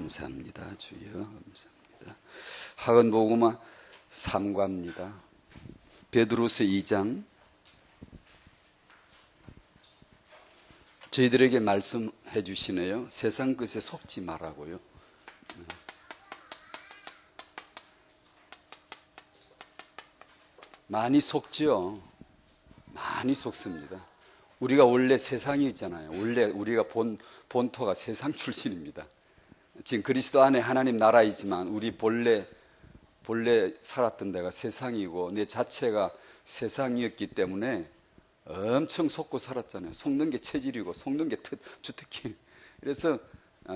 감사합니다. 주여 감사합니다. 학언복음화 3과입니다. 베드로서 2장. 저희들에게 말씀해 주시네요. 세상 것에 속지 말라고요. 많이 속지요. 많이 속습니다. 우리가 원래 세상이 있잖아요. 원래 우리가 본토가 세상 출신입니다. 지금 그리스도 안에 하나님 나라이지만 우리 본래 살았던 데가 세상이고 내 자체가 세상이었기 때문에 엄청 속고 살았잖아요. 속는 게 체질이고 속는 게 주특기. 그래서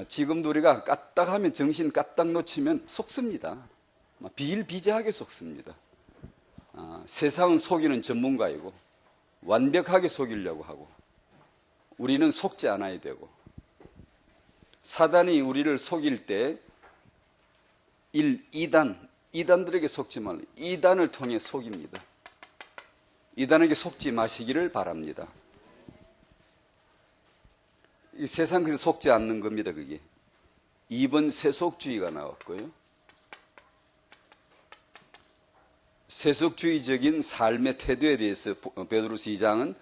지금도 우리가 까딱하면 정신 까딱 놓치면 속습니다. 비일비재하게 속습니다. 세상은 속이는 전문가이고 완벽하게 속이려고 하고 우리는 속지 않아야 되고 사단이 우리를 속일 때 이단들에게 속지 말라. 이단을 통해 속입니다. 이단에게 속지 마시기를 바랍니다. 이 세상 그래서 속지 않는 겁니다. 그게 2번 세속주의가 나왔고요. 세속주의적인 삶의 태도에 대해서 베드로서 2장은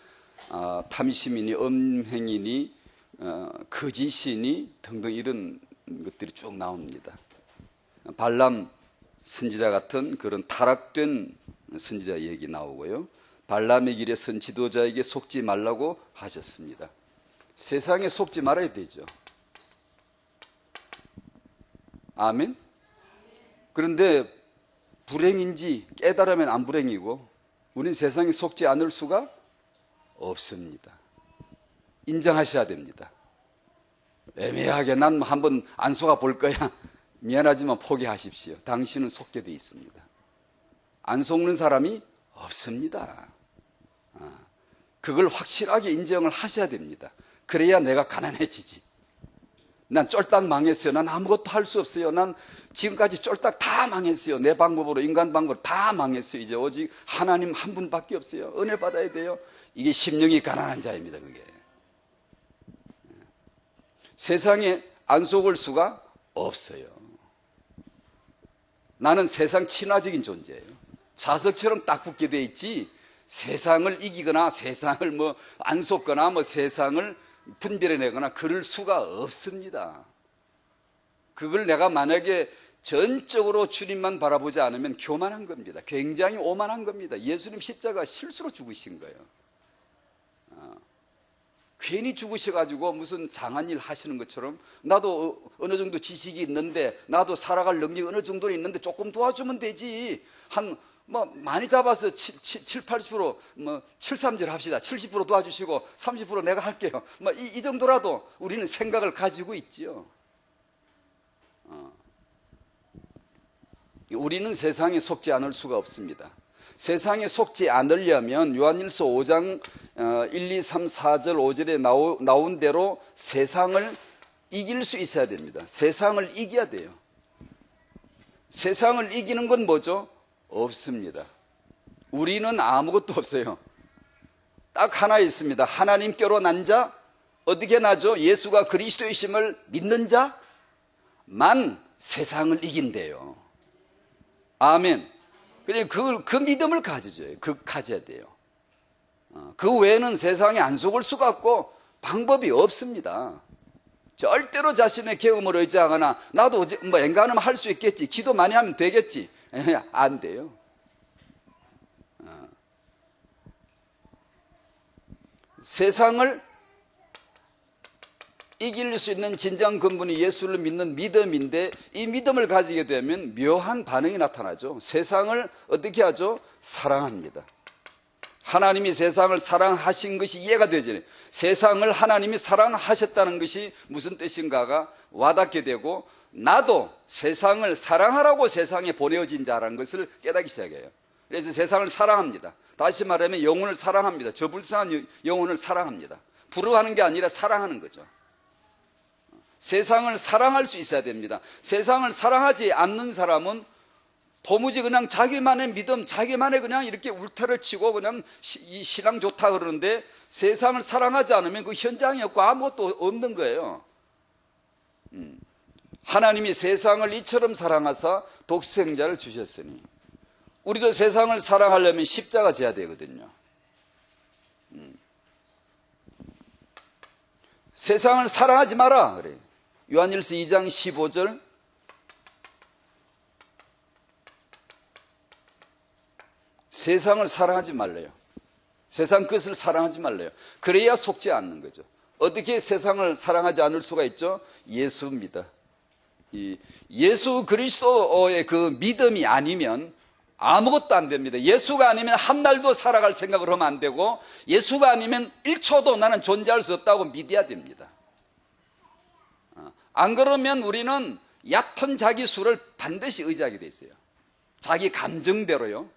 탐심이니 음행이니 거짓이니 등등 이런 것들이 쭉 나옵니다. 발람 선지자 같은 그런 타락된 선지자 얘기 나오고요. 발람의 길에 선 지도자에게 속지 말라고 하셨습니다. 세상에 속지 말아야 되죠. 아멘. 그런데 불행인지 깨달으면 안 불행이고 우리는 세상에 속지 않을 수가 없습니다. 인정하셔야 됩니다. 애매하게 난 한번 안 속아 볼 거야. 미안하지만 포기하십시오. 당신은 속게 돼 있습니다. 안 속는 사람이 없습니다. 그걸 확실하게 인정을 하셔야 됩니다. 그래야 내가 가난해지지. 난 쫄딱 망했어요. 난 아무것도 할 수 없어요. 난 지금까지 쫄딱 다 망했어요. 내 방법으로, 인간 방법으로 다 망했어요. 이제 오직 하나님 한 분밖에 없어요. 은혜 받아야 돼요. 이게 심령이 가난한 자입니다. 그게 세상에 안 속을 수가 없어요. 나는 세상 친화적인 존재예요. 자석처럼 딱 붙게 돼 있지 세상을 이기거나 세상을 안 속거나 세상을 분별해내거나 그럴 수가 없습니다. 그걸 내가 만약에 전적으로 주님만 바라보지 않으면 교만한 겁니다. 굉장히 오만한 겁니다. 예수님 십자가 실수로 죽으신 거예요. 괜히 죽으셔가지고 무슨 장한 일 하시는 것처럼 나도 어느 정도 지식이 있는데 나도 살아갈 능력이 어느 정도는 있는데 조금 도와주면 되지. 많이 잡아서 80% 7-3절 합시다. 70% 도와주시고 30% 내가 할게요. 이 정도라도 우리는 생각을 가지고 있지요. 우리는 세상에 속지 않을 수가 없습니다. 세상에 속지 않으려면 요한일서 5장 1, 2, 3, 4절 5절에 나온 대로 세상을 이길 수 있어야 됩니다. 세상을 이겨야 돼요. 세상을 이기는 건 뭐죠? 없습니다. 우리는 아무것도 없어요. 딱 하나 있습니다. 하나님께로 난 자, 어떻게 나죠? 예수가 그리스도이심을 믿는 자만 세상을 이긴대요. 아멘. 그 믿음을 가져야 돼요. 그 외에는 세상에 안 속을 수가 없고 방법이 없습니다. 절대로 자신의 경험을 의지하거나 나도 엔간하면 할 수 있겠지, 기도 많이 하면 되겠지, 안 돼요. 세상을 이길 수 있는 진정 근본이 예수를 믿는 믿음인데 이 믿음을 가지게 되면 묘한 반응이 나타나죠. 세상을 어떻게 하죠? 사랑합니다. 하나님이 세상을 사랑하신 것이 이해가 되잖아요. 세상을 하나님이 사랑하셨다는 것이 무슨 뜻인가가 와닿게 되고 나도 세상을 사랑하라고 세상에 보내어진 자라는 것을 깨닫기 시작해요. 그래서 세상을 사랑합니다. 다시 말하면 영혼을 사랑합니다. 저 불쌍한 영혼을 사랑합니다. 부러워하는 게 아니라 사랑하는 거죠. 세상을 사랑할 수 있어야 됩니다. 세상을 사랑하지 않는 사람은 도무지 그냥 자기만의 믿음, 자기만의 그냥 이렇게 울타를 치고 그냥 이 신앙 좋다 그러는데 세상을 사랑하지 않으면 그 현장이 없고 아무것도 없는 거예요. 하나님이 세상을 이처럼 사랑하사 독생자를 주셨으니 우리도 세상을 사랑하려면 십자가 져야 되거든요. 세상을 사랑하지 마라 그래. 요한일서 2장 15절. 세상을 사랑하지 말래요. 세상 것을 사랑하지 말래요. 그래야 속지 않는 거죠. 어떻게 세상을 사랑하지 않을 수가 있죠? 예수입니다. 이 예수 그리스도의 그 믿음이 아니면 아무것도 안 됩니다. 예수가 아니면 한 날도 살아갈 생각을 하면 안 되고, 예수가 아니면 1초도 나는 존재할 수 없다고 믿어야 됩니다. 안 그러면 우리는 얕은 자기 수를 반드시 의지하게 돼 있어요. 자기 감정대로요.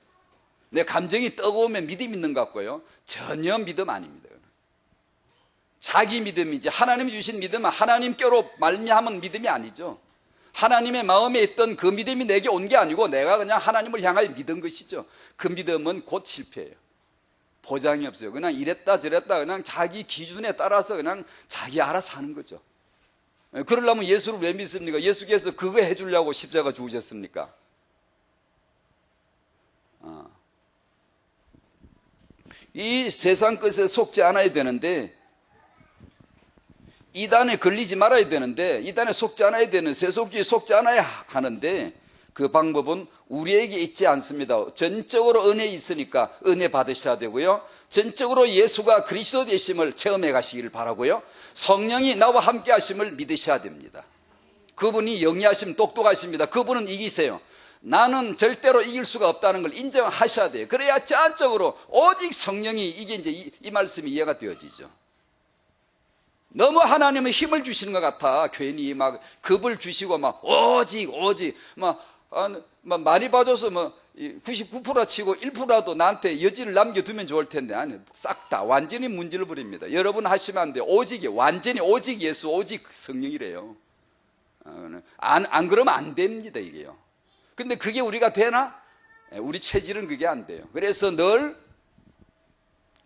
내 감정이 뜨거우면 믿음 있는 것 같고요, 전혀 믿음 아닙니다. 자기 믿음이지, 하나님이 주신 믿음은 하나님께로 말미암은 믿음이 아니죠. 하나님의 마음에 있던 그 믿음이 내게 온 게 아니고 내가 그냥 하나님을 향하여 믿은 것이죠. 그 믿음은 곧 실패예요. 보장이 없어요. 그냥 이랬다 저랬다 그냥 자기 기준에 따라서 그냥 자기 알아서 하는 거죠. 그러려면 예수를 왜 믿습니까? 예수께서 그거 해주려고 십자가 죽으셨습니까? 이 세상 것에 속지 않아야 되는데, 이단에 걸리지 말아야 되는데, 이단에 속지 않아야 되는, 세속주의에 속지 않아야 하는데, 그 방법은 우리에게 있지 않습니다. 전적으로 은혜 있으니까 은혜 받으셔야 되고요, 전적으로 예수가 그리스도 되심을 체험해 가시기를 바라고요, 성령이 나와 함께 하심을 믿으셔야 됩니다. 그분이 영리하심 똑똑하십니다. 그분은 이기세요. 나는 절대로 이길 수가 없다는 걸 인정하셔야 돼요. 그래야 전적으로 오직 성령이, 이게 이제 이 말씀이 이해가 되어지죠. 너무 하나님은 힘을 주시는 것 같아. 괜히 막 급을 주시고 막 오직 막 많이 봐줘서 뭐 99% 치고 1%라도 나한테 여지를 남겨두면 좋을 텐데, 아니, 싹 다 완전히 문질러 버립니다. 여러분 하시면 안 돼요. 오직이 완전히 오직 예수, 오직 성령이래요. 안 그러면 안 됩니다, 이게요. 근데 그게 우리가 되나? 우리 체질은 그게 안 돼요. 그래서 늘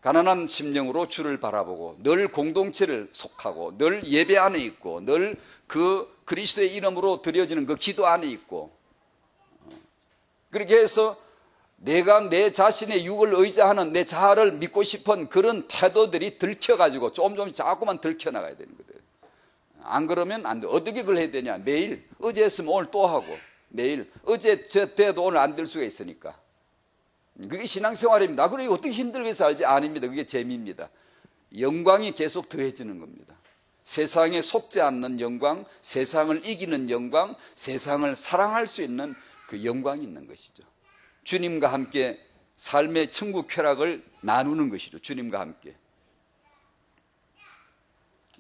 가난한 심령으로 주를 바라보고, 늘 공동체를 속하고, 늘 예배 안에 있고, 늘 그 그리스도의 이름으로 드려지는 그 기도 안에 있고, 그렇게 해서 내가 내 자신의 육을 의지하는 내 자아를 믿고 싶은 그런 태도들이 들켜가지고 조금 자꾸만 들켜나가야 되는 거예요. 안 그러면 안 돼. 어떻게 그걸 해야 되냐? 매일 어제 했으면 오늘 또 하고, 내일 어제 저 때도 오늘 안 될 수가 있으니까. 그게 신앙생활입니다. 그래 어떻게 힘들게 살지? 아닙니다. 그게 재미입니다. 영광이 계속 더해지는 겁니다. 세상에 속지 않는 영광, 세상을 이기는 영광, 세상을 사랑할 수 있는 그 영광이 있는 것이죠. 주님과 함께 삶의 천국 쾌락을 나누는 것이죠. 주님과 함께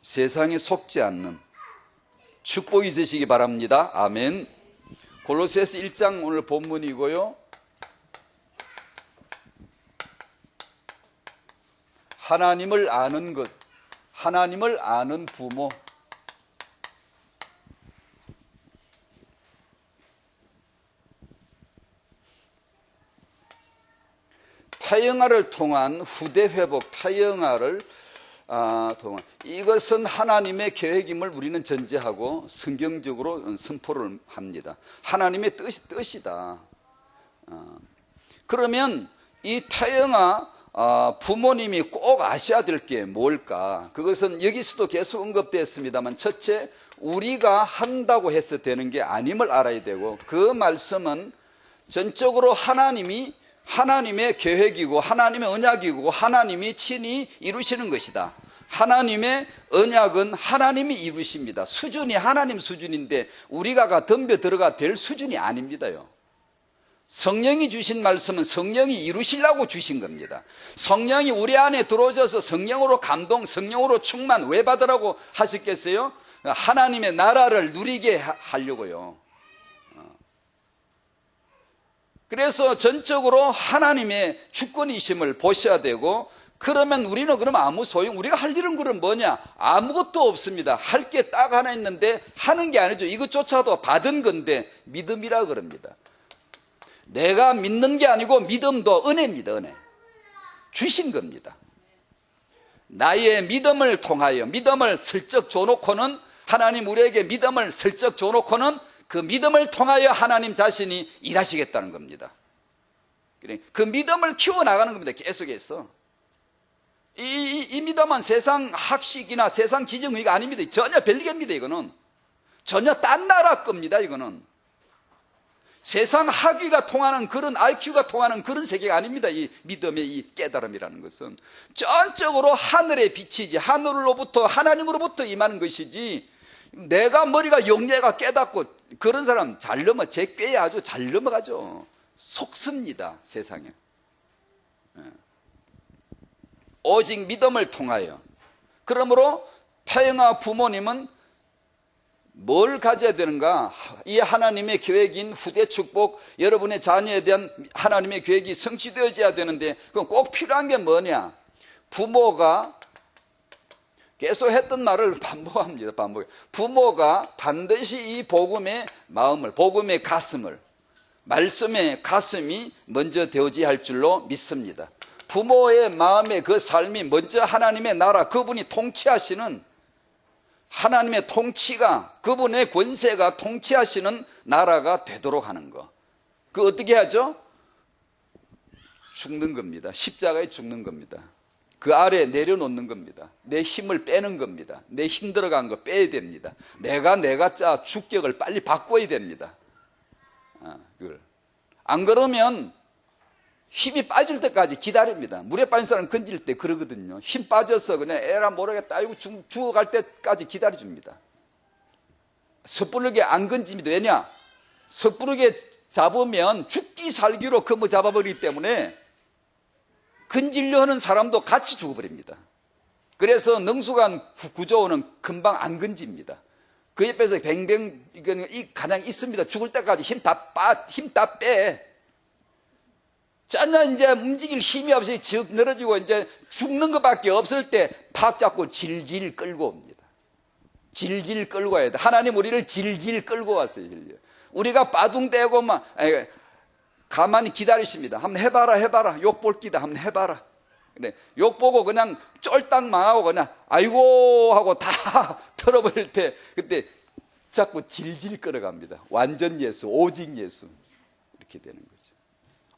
세상에 속지 않는 축복이 있으시기 바랍니다. 아멘. 골로새서 1장 오늘 본문이고요, 하나님을 아는 것, 하나님을 아는 부모. 타영아를 통한 후대 회복, 타영아를 통한, 이것은 하나님의 계획임을 우리는 전제하고 성경적으로 선포를 합니다. 하나님의 뜻이다. 그러면 이 타영아 부모님이 꼭 아셔야 될 게 뭘까? 그것은 여기서도 계속 언급되었습니다만, 첫째, 우리가 한다고 해서 되는 게 아님을 알아야 되고, 그 말씀은 전적으로 하나님이 하나님의 계획이고 하나님의 언약이고 하나님이 친히 이루시는 것이다. 하나님의 언약은 하나님이 이루십니다. 수준이 하나님 수준인데 우리가 덤벼 들어가 될 수준이 아닙니다요. 성령이 주신 말씀은 성령이 이루시려고 주신 겁니다. 성령이 우리 안에 들어오셔서 성령으로 감동, 성령으로 충만 왜 받으라고 하셨겠어요? 하나님의 나라를 누리게 하려고요. 그래서 전적으로 하나님의 주권이심을 보셔야 되고, 그러면 우리는 그러면 아무 소용, 우리가 할 일은 그럼 뭐냐? 아무것도 없습니다. 할 게 딱 하나 있는데 하는 게 아니죠. 이것조차도 받은 건데 믿음이라 그럽니다. 내가 믿는 게 아니고 믿음도 은혜입니다. 은혜 주신 겁니다. 나의 믿음을 통하여, 믿음을 슬쩍 줘놓고는 하나님 우리에게 믿음을 슬쩍 줘놓고는 그 믿음을 통하여 하나님 자신이 일하시겠다는 겁니다. 그 믿음을 키워나가는 겁니다. 계속해서. 이 믿음은 세상 학식이나 세상 지정의가 아닙니다. 전혀 별개입니다. 이거는 전혀 딴 나라 겁니다. 이거는 세상 학위가 통하는 그런 IQ가 통하는 그런 세계가 아닙니다. 이 믿음의 이 깨달음이라는 것은 전적으로 하늘의 빛이지, 하늘로부터 하나님으로부터 임하는 것이지, 내가 머리가 영예가 깨닫고 그런 사람 잘 제 꾀에 아주 잘 넘어가죠. 속습니다. 세상에. 오직 믿음을 통하여. 그러므로 태영아 부모님은 뭘 가져야 되는가? 이 하나님의 계획인 후대 축복, 여러분의 자녀에 대한 하나님의 계획이 성취되어져야 되는데, 그건 꼭 필요한 게 뭐냐? 부모가 계속 했던 말을 반복합니다. 부모가 반드시 이 복음의 마음을, 복음의 가슴을, 말씀의 가슴이 먼저 되어져야 할 줄로 믿습니다. 부모의 마음의 그 삶이 먼저 하나님의 나라, 그분이 통치하시는 하나님의 통치가, 그분의 권세가 통치하시는 나라가 되도록 하는 거. 그 어떻게 하죠? 죽는 겁니다. 십자가에 죽는 겁니다. 그 아래에 내려놓는 겁니다. 내 힘을 빼는 겁니다. 내 힘들어간 거 빼야 됩니다. 내가 짜 주격을 빨리 바꿔야 됩니다. 안 그러면 힘이 빠질 때까지 기다립니다. 물에 빠진 사람 건질 때 그러거든요. 힘 빠져서 그냥 에라 모르겠다, 아이고 죽어갈 때까지 기다려줍니다. 섣부르게 안 건집니다. 왜냐? 섣부르게 잡으면 죽기 살기로 금을 잡아버리기 때문에 건질려 하는 사람도 같이 죽어버립니다. 그래서 능숙한 구조원은 금방 안 건집니다. 그 옆에서 뱅뱅 가냥 있습니다. 죽을 때까지 힘 다 빼. 전혀 이제 움직일 힘이 없이 쭉 늘어지고 이제 죽는 것밖에 없을 때 탁 잡고 질질 끌고 옵니다. 질질 끌고 와야 돼. 하나님 우리를 질질 끌고 왔어요. 우리가 빠둥대고 막 가만히 기다리십니다. 한번 해봐라. 욕 볼 기다 한번 해봐라. 근데 욕 보고 그냥 쫄딱 망하고 그냥 아이고 하고 다 털어버릴 때 그때 자꾸 질질 끌어갑니다. 완전 예수, 오직 예수 이렇게 되는 거죠.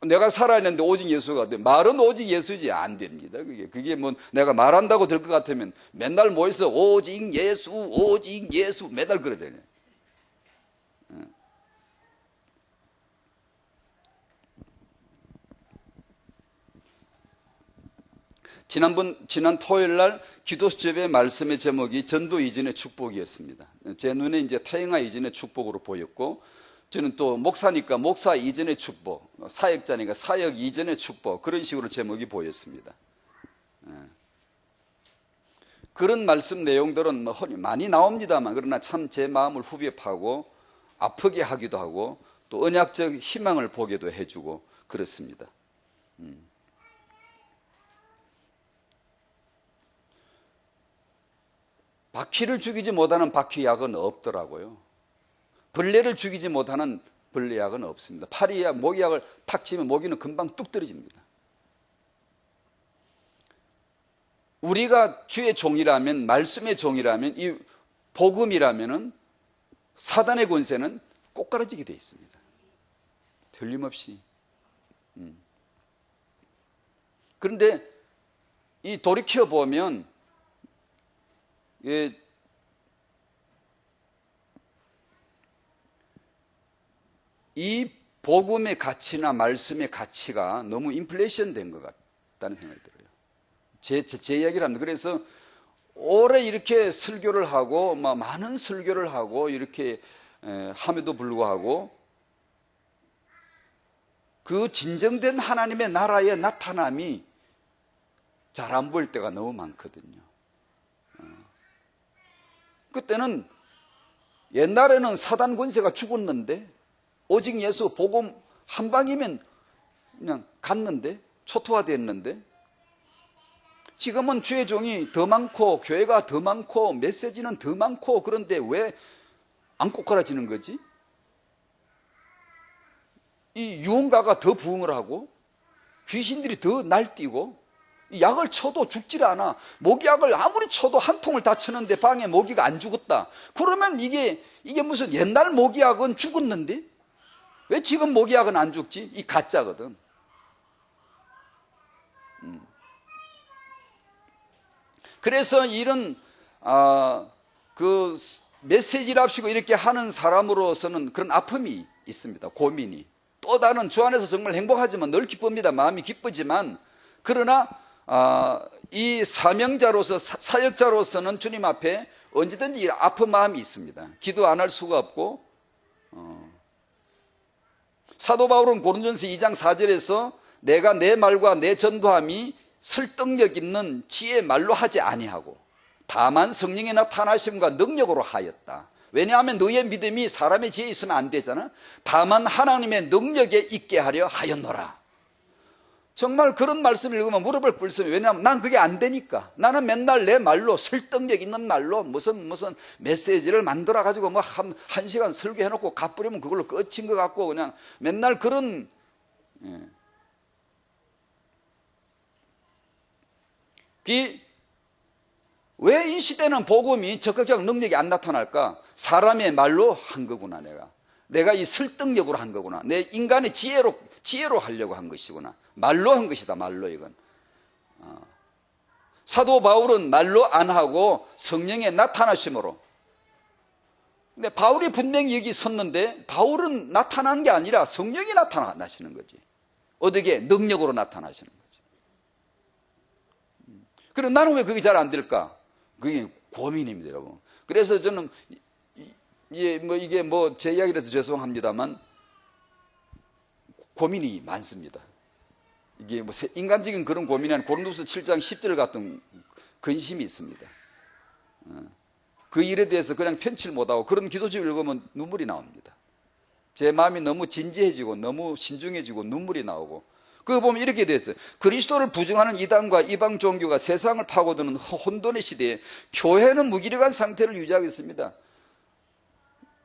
내가 살아있는데 오직 예수가 돼. 말은 오직 예수지 안 됩니다. 그게 뭐 내가 말한다고 될 것 같으면 맨날 모여서 오직 예수 매달 그래야 되네. 지난 토요일 날 기도수첩의 말씀의 제목이 전도 이전의 축복이었습니다. 제 눈에 이제 태영아 이전의 축복으로 보였고, 저는 또 목사니까 목사 이전의 축복, 사역자니까 사역 이전의 축복, 그런 식으로 제목이 보였습니다. 그런 말씀 내용들은 뭐 많이 나옵니다만, 그러나 참 제 마음을 후벼 파고 아프게 하기도 하고 또 언약적 희망을 보게도 해주고 그렇습니다. 바퀴를 죽이지 못하는 바퀴약은 없더라고요. 벌레를 죽이지 못하는 벌레약은 없습니다. 파리약, 모기약을 탁 치면 모기는 금방 뚝 떨어집니다. 우리가 주의 종이라면, 말씀의 종이라면, 이 복음이라면 사단의 권세는 꼬꾸라지게 되어 있습니다. 틀림없이. 그런데 이 돌이켜보면 이 복음의 가치나 말씀의 가치가 너무 인플레이션 된 것 같다는 생각이 들어요. 제 이야기를 합니다. 그래서 오래 이렇게 설교를 하고 많은 설교를 하고 이렇게 함에도 불구하고 그 진정된 하나님의 나라의 나타남이 잘 안 보일 때가 너무 많거든요. 그때는 옛날에는 사단 권세가 죽었는데 오직 예수 복음 한 방이면 그냥 갔는데, 초토화됐는데, 지금은 주의 종이 더 많고 교회가 더 많고 메시지는 더 많고, 그런데 왜 안 꼬꾸라지는 거지? 이 유언가가 더 부흥을 하고 귀신들이 더 날뛰고 약을 쳐도 죽질 않아. 모기약을 아무리 쳐도 한 통을 다 쳤는데 방에 모기가 안 죽었다. 그러면 이게 무슨 옛날 모기약은 죽었는데 왜 지금 모기약은 안 죽지? 이 가짜거든. 그래서 이런 그 메시지랍시고 이렇게 하는 사람으로서는 그런 아픔이 있습니다. 고민이. 또 다른 주 안에서 정말 행복하지만 늘 기쁩니다. 마음이 기쁘지만 그러나 이 사명자로서 사역자로서는 주님 앞에 언제든지 아픈 마음이 있습니다. 기도 안 할 수가 없고 사도 바울은 고린도전서 2장 4절에서 내가 내 말과 내 전도함이 설득력 있는 지혜의 말로 하지 아니하고 다만 성령의 나타나심과 능력으로 하였다. 왜냐하면 너의 믿음이 사람의 지혜에 있으면 안 되잖아. 다만 하나님의 능력에 있게 하려 하였노라. 정말 그런 말씀을 읽으면 무릎을 꿇습니다. 왜냐하면 난 그게 안 되니까. 나는 맨날 내 말로 설득력 있는 말로 무슨 메시지를 만들어 가지고 뭐 한 시간 설교해 놓고 갚으려면 그걸로 끝인 것 같고 그냥 맨날 그런 왜 이 시대는 복음이 적극적 능력이 안 나타날까? 사람의 말로 한 거구나. 내가 이 설득력으로 한 거구나. 내 인간의 지혜로 하려고 한 것이구나. 말로 한 것이다. 말로 이건. 사도 바울은 말로 안 하고 성령의 나타나심으로. 근데 바울이 분명히 여기 섰는데 바울은 나타나는 게 아니라 성령이 나타나시는 거지. 어떻게? 능력으로 나타나시는 거지. 그럼 나는 왜 그게 잘 안 될까? 그게 고민입니다, 여러분. 그래서 저는 이게 제 이야기라서 죄송합니다만 고민이 많습니다. 이게 인간적인 그런 고민이 아니라 고린도서 7장 10절 같은 근심이 있습니다. 그 일에 대해서 그냥 편치를 못하고 그런 기도집을 읽으면 눈물이 나옵니다. 제 마음이 너무 진지해지고 너무 신중해지고 눈물이 나오고 그거 보면 이렇게 돼 있어요. 그리스도를 부정하는 이단과 이방 종교가 세상을 파고드는 혼돈의 시대에 교회는 무기력한 상태를 유지하고 있습니다.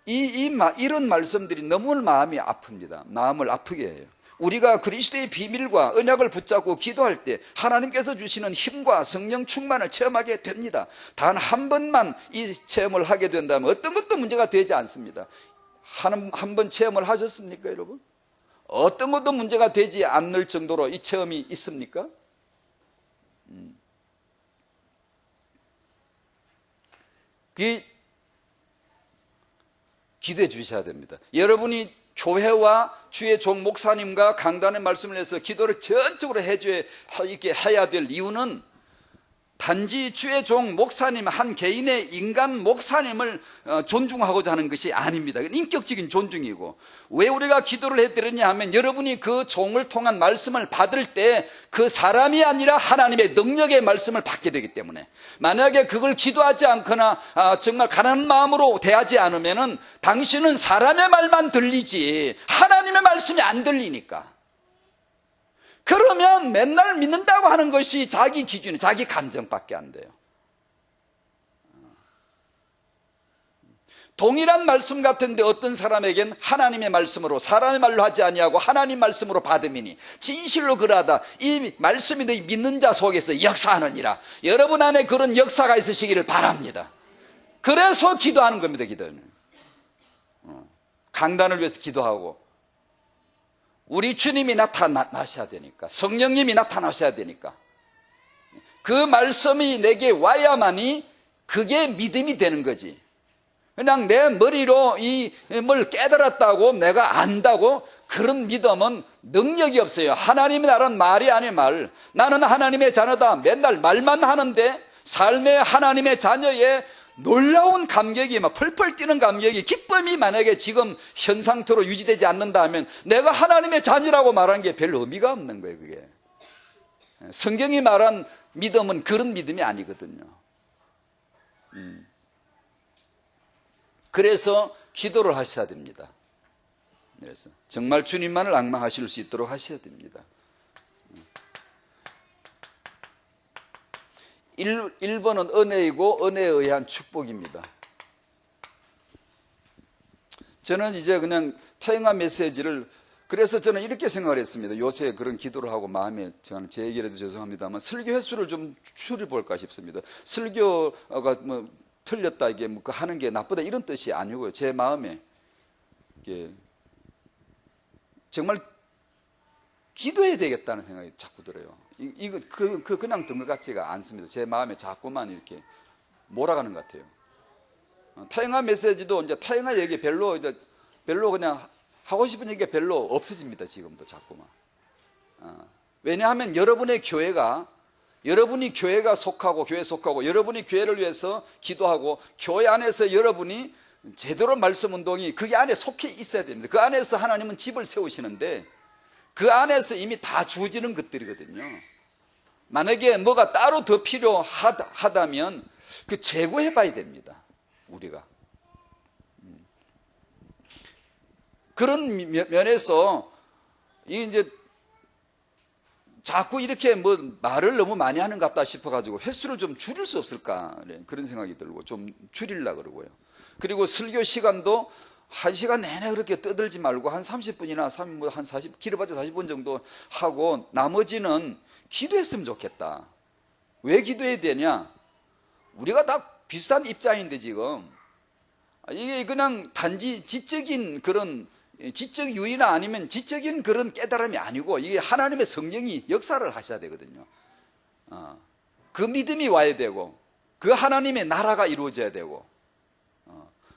이런 말씀들이 너무 마음이 아픕니다. 마음을 아프게 해요. 우리가 그리스도의 비밀과 언약을 붙잡고 기도할 때 하나님께서 주시는 힘과 성령 충만을 체험하게 됩니다. 단 한 번만 이 체험을 하게 된다면 어떤 것도 문제가 되지 않습니다. 한 번 체험을 하셨습니까, 여러분? 어떤 것도 문제가 되지 않을 정도로 이 체험이 있습니까? 기도해 주셔야 됩니다. 여러분이 교회와 주의 종 목사님과 강단의 말씀을 해서 기도를 전적으로 이렇게 해야 될 이유는 단지 주의 종 목사님 한 개인의 인간 목사님을 존중하고자 하는 것이 아닙니다. 인격적인 존중이고 왜 우리가 기도를 해드리냐 하면 여러분이 그 종을 통한 말씀을 받을 때 그 사람이 아니라 하나님의 능력의 말씀을 받게 되기 때문에 만약에 그걸 기도하지 않거나 정말 가난한 마음으로 대하지 않으면 당신은 사람의 말만 들리지 하나님의 말씀이 안 들리니까 그러면 맨날 믿는다고 하는 것이 자기 기준이 자기 감정밖에 안 돼요. 동일한 말씀 같은데 어떤 사람에겐 하나님의 말씀으로 사람의 말로 하지 아니하고 하나님 말씀으로 받음이니 진실로 그러하다 이 말씀이 너희 믿는 자 속에서 역사하느니라. 여러분 안에 그런 역사가 있으시기를 바랍니다. 그래서 기도하는 겁니다. 기도는 강단을 위해서 기도하고 우리 주님이 나타나셔야 되니까 성령님이 나타나셔야 되니까 그 말씀이 내게 와야만이 그게 믿음이 되는 거지. 그냥 내 머리로 뭘 깨달았다고 내가 안다고 그런 믿음은 능력이 없어요. 하나님이 나란 말이 아닌 말. 나는 하나님의 자녀다. 맨날 말만 하는데 삶의 하나님의 자녀의 놀라운 감격이 막 펄펄 뛰는 감격이 기쁨이 만약에 지금 현 상태로 유지되지 않는다 하면 내가 하나님의 자녀라고 말하는 게 별 의미가 없는 거예요. 그게 성경이 말한 믿음은 그런 믿음이 아니거든요. 그래서 기도를 하셔야 됩니다. 그래서 정말 주님만을 앙망하실 수 있도록 하셔야 됩니다. 1번은 은혜이고 은혜에 의한 축복입니다. 저는 이제 그냥 태영아 메시지를 그래서 저는 이렇게 생각을 했습니다. 요새 그런 기도를 하고 마음에 저는 제 얘기를 해서 죄송합니다만 설교 횟수를 좀 줄여볼까 싶습니다. 설교가 뭐 틀렸다 이게 뭐 하는 게 나쁘다 이런 뜻이 아니고요. 제 마음에 이게 정말 기도해야 되겠다는 생각이 자꾸 들어요. 이거 그냥 든 것 같지가 않습니다. 제 마음에 자꾸만 이렇게 몰아가는 것 같아요. 타영아 메시지도 이제 타영아 얘기 별로 그냥 하고 싶은 얘기가 별로 없어집니다. 지금도 자꾸만. 왜냐하면 여러분이 교회가 속하고 교회에 속하고 여러분이 교회를 위해서 기도하고 교회 안에서 여러분이 제대로 말씀 운동이 그 안에 속해 있어야 됩니다. 그 안에서 하나님은 집을 세우시는데 그 안에서 이미 다 주어지는 것들이거든요. 만약에 뭐가 따로 더 필요하다면 그 제고해 봐야 됩니다. 우리가. 그런 면에서 이제 자꾸 이렇게 뭐 말을 너무 많이 하는 것 같다 싶어가지고 횟수를 좀 줄일 수 없을까 그런 생각이 들고 좀 줄이려고 그러고요. 그리고 설교 시간도 1시간 내내 그렇게 떠들지 말고 한 30분이나 한 40, 길어봤자 40분 정도 하고 나머지는 기도했으면 좋겠다. 왜 기도해야 되냐? 우리가 다 비슷한 입장인데 지금 이게 그냥 단지 지적인 유의나 아니면 지적인 그런 깨달음이 아니고 이게 하나님의 성령이 역사를 하셔야 되거든요. 그 믿음이 와야 되고 그 하나님의 나라가 이루어져야 되고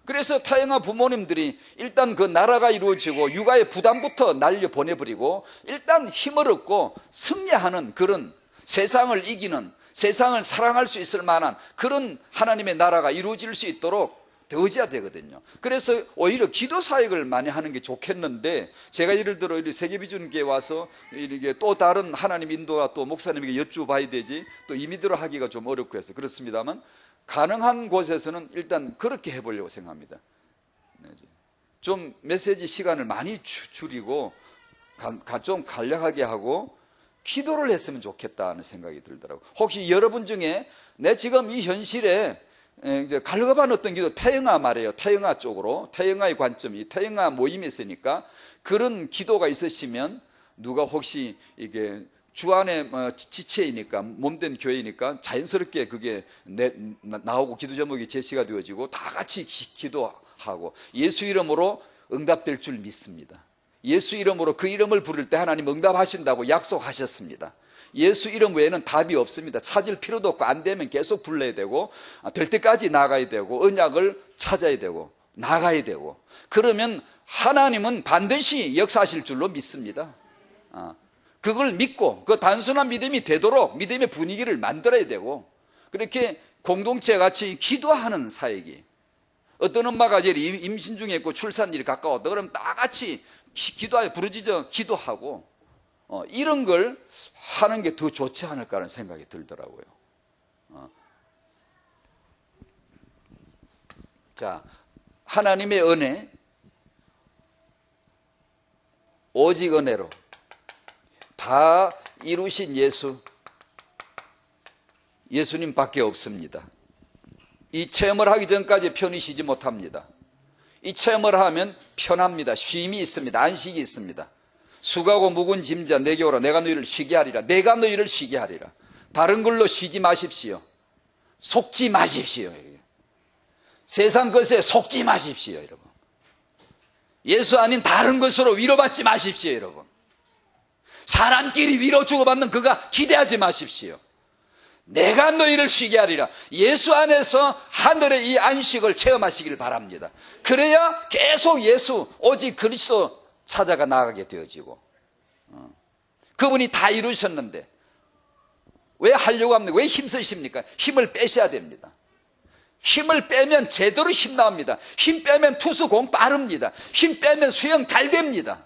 그래서 타영아 부모님들이 일단 그 나라가 이루어지고 육아의 부담부터 날려 보내버리고 일단 힘을 얻고 승리하는 그런 세상을 이기는 세상을 사랑할 수 있을 만한 그런 하나님의 나라가 이루어질 수 있도록 되어져야 되거든요. 그래서 오히려 기도 사역을 많이 하는 게 좋겠는데 제가 예를 들어 세계비전교회 와서 이렇게 또 다른 하나님 인도와 또 목사님에게 여쭈봐야 되지 또 임의대로 하기가 좀 어렵고 해서 그렇습니다만 가능한 곳에서는 일단 그렇게 해보려고 생각합니다. 좀 메시지 시간을 많이 줄이고 좀 간략하게 하고 기도를 했으면 좋겠다는 생각이 들더라고요. 혹시 여러분 중에 내 지금 이 현실에 이제 갈급한 어떤 기도, 태영아 말이에요. 태영아 쪽으로, 태영아의 관점이 태영아 모임에 있으니까 그런 기도가 있으시면 누가 혹시 이게 주 안에 지체이니까 몸된 교회이니까 자연스럽게 그게 나오고 기도 제목이 제시가 되어지고 다 같이 기도하고 예수 이름으로 응답될 줄 믿습니다. 예수 이름으로 그 이름을 부를 때 하나님 응답하신다고 약속하셨습니다. 예수 이름 외에는 답이 없습니다. 찾을 필요도 없고 안 되면 계속 불러야 되고 될 때까지 나가야 되고 언약을 찾아야 되고 나가야 되고 그러면 하나님은 반드시 역사하실 줄로 믿습니다. 그걸 믿고 그 단순한 믿음이 되도록 믿음의 분위기를 만들어야 되고 그렇게 공동체 같이 기도하는 사역이 어떤 엄마가 이제 임신 중에 있고 출산일이 가까웠다 그러면 다 같이 기도하여 부르짖어 기도하고 이런 걸 하는 게 더 좋지 않을까 하는 생각이 들더라고요. 자, 하나님의 은혜, 오직 은혜로 다 이루신 예수님 밖에 없습니다. 이 체험을 하기 전까지 편히 쉬지 못합니다. 이 체험을 하면 편합니다. 쉼이 있습니다. 안식이 있습니다. 수고하고 묵은 짐자 내게 오라. 내가 너희를 쉬게 하리라. 내가 너희를 쉬게 하리라. 다른 걸로 쉬지 마십시오. 속지 마십시오. 세상 것에 속지 마십시오. 여러분. 예수 아닌 다른 것으로 위로받지 마십시오. 여러분. 사람끼리 위로 주고받는 그가 기대하지 마십시오. 내가 너희를 쉬게 하리라. 예수 안에서 하늘의 이 안식을 체험하시길 바랍니다. 그래야 계속 예수 오직 그리스도 찾아가 나가게 되어지고 그분이 다 이루셨는데 왜 하려고 합니까? 왜 힘쓰십니까? 힘을 빼셔야 됩니다. 힘을 빼면 제대로 힘 나옵니다. 힘 빼면 투수 공 빠릅니다. 힘 빼면 수영 잘 됩니다.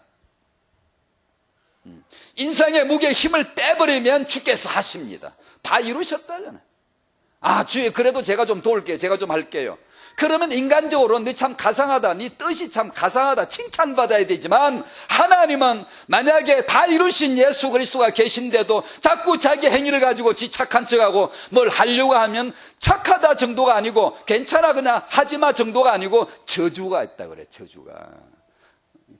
인생의 무게에 힘을 빼버리면 주께서 하십니다. 다 이루셨다잖아요. 주여 그래도 제가 좀 도울게요. 제가 좀 할게요. 그러면 인간적으로 네 참 가상하다, 네 뜻이 참 가상하다 칭찬받아야 되지만 하나님은 만약에 다 이루신 예수 그리스도가 계신데도 자꾸 자기 행위를 가지고 지 착한 척하고 뭘 하려고 하면 착하다 정도가 아니고 괜찮아 그냥 하지마 정도가 아니고 저주가 있다 그래. 저주가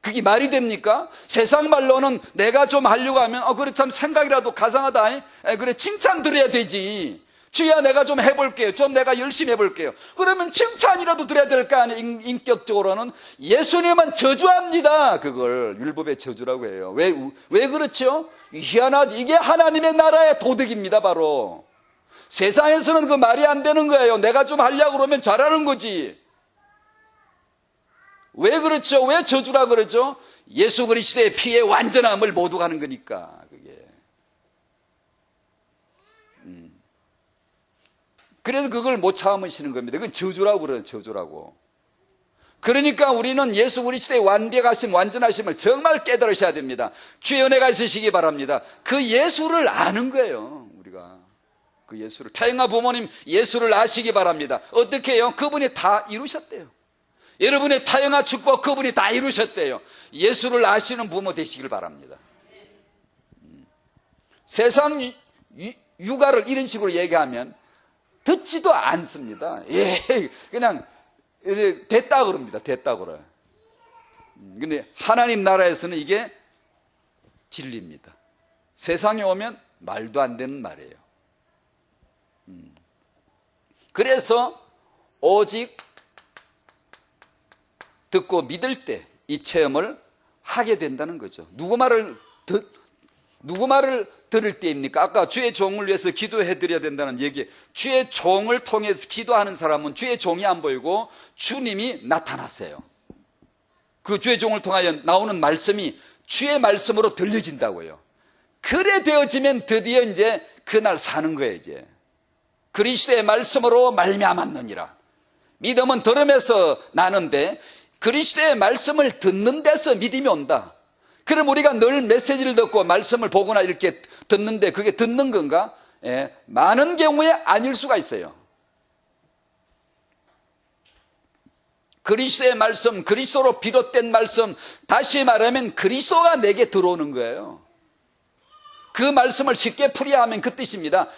그게 말이 됩니까? 세상 말로는 내가 좀 하려고 하면 그래 참 생각이라도 가상하다. 그래 칭찬 드려야 되지. 주야 내가 좀 해볼게요. 좀 내가 열심히 해볼게요. 그러면 칭찬이라도 드려야 될 거 아니에요. 인격적으로는 예수님은 저주합니다. 그걸 율법의 저주라고 해요. 왜 그렇죠? 희한하지. 이게 하나님의 나라의 도덕입니다. 바로 세상에서는 그 말이 안 되는 거예요. 내가 좀 하려고 그러면 잘하는 거지. 왜 그렇죠? 왜 저주라 그러죠? 예수 그리스도의 피의 완전함을 모두 가는 거니까. 그게. 그래서 그걸 못 참으시는 겁니다. 그건 저주라고 그래요. 저주라고. 그러니까 우리는 예수 그리스도의 완벽하심, 완전하심을 정말 깨달으셔야 됩니다. 주의 은혜가 있으시기 바랍니다. 그 예수를 아는 거예요. 우리가 그 예수를. 태영아 부모님 예수를 아시기 바랍니다. 어떻게 해요? 그분이 다 이루셨대요. 여러분의 타영아 축복 그분이 다 이루셨대요. 예수를 아시는 부모 되시길 바랍니다. 세상 육아를 이런 식으로 얘기하면 듣지도 않습니다. 그냥 됐다 그럽니다. 됐다 그래요. 근데 하나님 나라에서는 이게 진리입니다. 세상에 오면 말도 안 되는 말이에요. 그래서 오직 듣고 믿을 때 이 체험을 하게 된다는 거죠. 누구 말을 들을 때입니까? 아까 주의 종을 위해서 기도해 드려야 된다는 얘기. 주의 종을 통해서 기도하는 사람은 주의 종이 안 보이고 주님이 나타나세요. 그 주의 종을 통하여 나오는 말씀이 주의 말씀으로 들려진다고요. 그래 되어지면 드디어 이제 그날 사는 거예요. 이제 그리스도의 말씀으로 말미암았느니라. 믿음은 들음에서 나는데 그리스도의 말씀을 듣는 데서 믿음이 온다. 그럼 우리가 늘 메시지를 듣고 말씀을 보거나 이렇게 듣는데 그게 듣는 건가? 많은 경우에 아닐 수가 있어요. 그리스도의 말씀, 그리스도로 비롯된 말씀, 다시 말하면 그리스도가 내게 들어오는 거예요. 그 말씀을 쉽게 풀이하면 그 뜻입니다.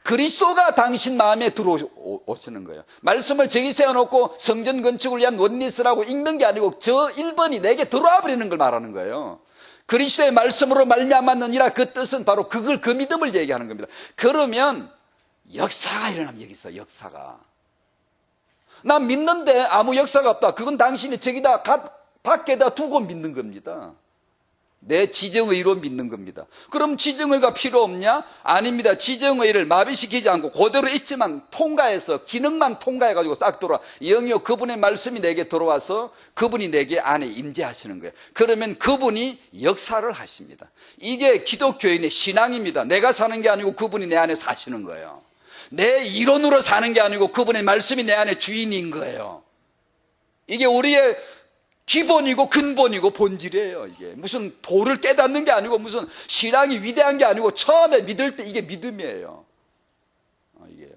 그리스도가 당신 마음에 들어오시는 거예요. 말씀을 저기 세워놓고 성전 건축을 위한 원리스라고 읽는 게 아니고 저 1번이 내게 들어와 버리는 걸 말하는 거예요. 그리스도의 말씀으로 말미암았느니라. 그 뜻은 바로 그 믿음을 얘기하는 겁니다. 그러면 역사가 일어납니다. 여기서 역사가. 난 믿는데 아무 역사가 없다. 그건 당신이 저기다 밖에다 두고 믿는 겁니다. 내 지정의로 믿는 겁니다. 그럼 지정의가 필요 없냐? 아닙니다. 지정의를 마비시키지 않고 그대로 있지만 통과해서 기능만 통과해가지고 싹 들어와. 영이요 그분의 말씀이 내게 들어와서 그분이 내게 안에 임재하시는 거예요. 그러면 그분이 역사를 하십니다. 이게 기독교인의 신앙입니다. 내가 사는 게 아니고 그분이 내 안에 사시는 거예요. 내 이론으로 사는 게 아니고 그분의 말씀이 내 안에 주인인 거예요. 이게 우리의 기본이고 근본이고 본질이에요. 이게 무슨 도를 깨닫는 게 아니고 무슨 신앙이 위대한 게 아니고 처음에 믿을 때 이게 믿음이에요. 이게요.